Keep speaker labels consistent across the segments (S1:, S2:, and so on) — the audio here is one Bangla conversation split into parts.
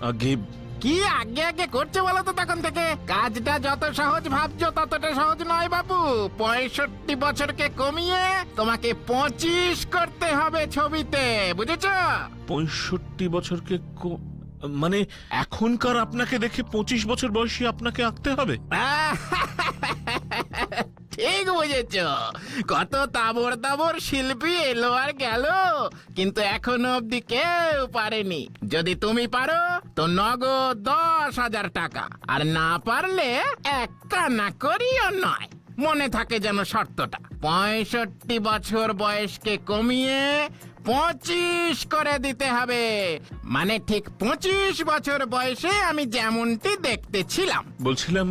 S1: আগে
S2: কি আগে আগে করছে বলো তো তখন থেকে? কাজটা যত সহজ ভাবছো ততটা সহজ নয় বাবু। 65 বছরকে কমিয়ে তোমাকে 25 করতে হবে ছবিতে, বুঝেছো?
S1: 65 বছরকে মানে এখনকার আপনাকে দেখে 25 বছর বয়সী আপনাকে আঁকতে হবে?
S2: ঠিক বুঝেছ। কত তাবর তাবর শিল্পী এলো আর গেল, কিন্তু এখনো অব্দি কেউ পারেনি। যদি তুমি পারো তো নগদ 10,000 টাকা, আর না পারলে এক কানা করিও নয়। মনে থাকে যেন শর্তটা, 65 বছর বয়সকে কমিয়ে 25 করে দিতে হবে। মানে ঠিক 25 বছর বয়সে আমি যেমনটি দেখতে ছিলাম।
S1: বলছিলাম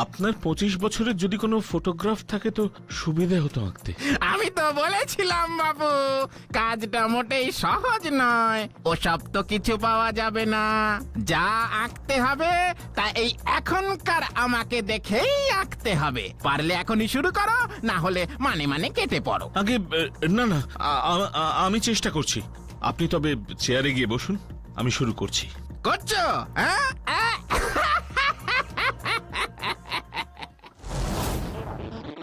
S1: আপনার 25 বছরের যদি কোনো ফটোগ্রাফ থাকে তো সুবিধে হতো আঁকতে।
S2: আমি তো বলেছিলাম বাবু, কাজটা মোটেই সহজ নয়। ওসব তো কিছু পাওয়া যাবে না। যা আঁকতে হবে তা এই এখনকার আমাকে দেখেই আঁকতে হবে। পারলে এখনই শুরু করো, না হলে মানে মানে কেটে পড়ো।
S1: আগে না না, আমি চেষ্টা করছি। আপনি তবে চেয়ারে গিয়ে বসুন, আমি শুরু করছি।
S2: করছো? হ্যাঁ?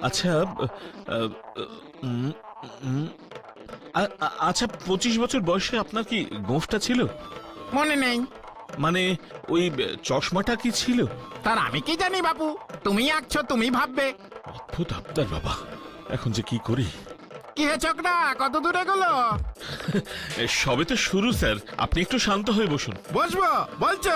S1: আচ্ছা আচ্ছা 25 বছর বয়সে আপনার কি গোঁফটা ছিল?
S2: মনে নেই।
S1: মানে ওই চশমাটা কি ছিল?
S2: তার আমি কি জানি বাবু, তুমি আঁকছো, তুমি ভাববে।
S1: অদ্ভুত আপনার বাবা, এখন যে কি করি।
S2: কি হে ছোকরা, কত দূরে গেলো?
S1: সবে তো শুরু স্যার, আপনি একটু শান্ত হয়ে বসুন।
S2: বসবো বলছো?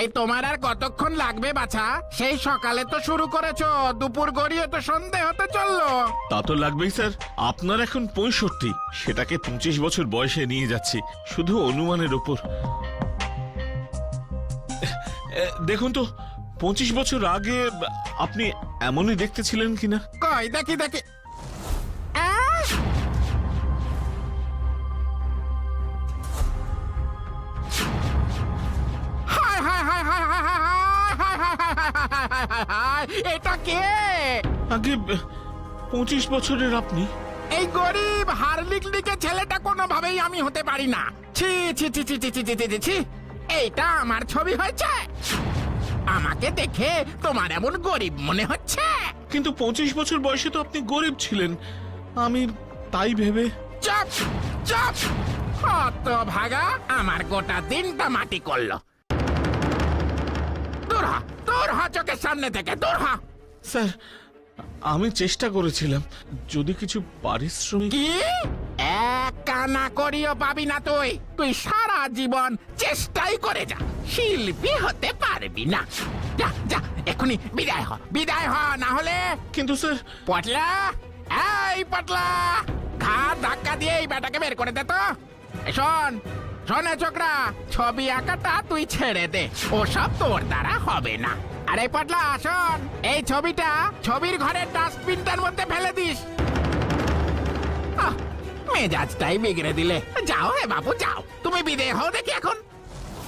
S2: এই তোমার আর কতক্ষণ লাগবে বাছা? সেই সকালে তো শুরু করেছো, দুপুর গড়িয়ে তো সন্ধে হতে চললো।
S1: তা তো লাগবেই স্যার, আপনার এখন 65, সেটাকে 25 বছর বয়সে নিয়ে যাচ্ছি শুধু অনুমানের ওপর। দেখুন তো 25 বছর আগে আপনি এমনই দেখতে ছিলেন কিনা।
S2: কই দেখি দেখি। হায় হায় হায় হায় হায় হায় হায় হায় হায় হায় হায়, এটা কে?
S1: আগে 25 বছরের আপনি?
S2: এই গরিব হারলিকলিকে ছেলেটা কোনোভাবেই আমি হতে পারি না। ছি ছি ছি ছি ছি ছি ছি ছি ছি, এইটা আমার ছবি হয়েছে? আমাকে দেখে তোমার এমন গরিব মনে হচ্ছে?
S1: কিন্তু 25 বছর বয়সে তো আপনি গরিব ছিলেন, আমি তাই ভেবে।
S2: চুপ চুপ, কত ভাগা আমার গোটা দিনটা মাটি করলো। দূর হ, দূর হ চোখের সামনে থেকে, দূর হ।
S1: স্যার আমি চেষ্টা করেছিলাম, যদি কিছু পারিশ্রমিক।
S2: কি? এক কানা করিও পাবি না তুই। তুই সারা জীবন চেষ্টাই করে যা, শিল্পী হতে পারবি না। যা যা এখনই বিদায় হ, বিদায় হ, না হলে।
S1: কিন্তু স্যার।
S2: পটলা, এই পটলা, ঘাট ধাক্কা দিয়ে এই বেটাকে বের করে দে তো। শোন শোনে ছোকরা, ছবি আঁকাটা তুই ছেড়ে দে, ওসব তোর দ্বারা হবে না। আরে পটলা শোন, এই ছবিটা ছবির ঘরের ডাস্টবিনটার মধ্যে ফেলে দিস। মেজাজটাই বিগড়ে দিলে। যাও হে বাবু যাও, তুমি বিদে হও দেখি এখন।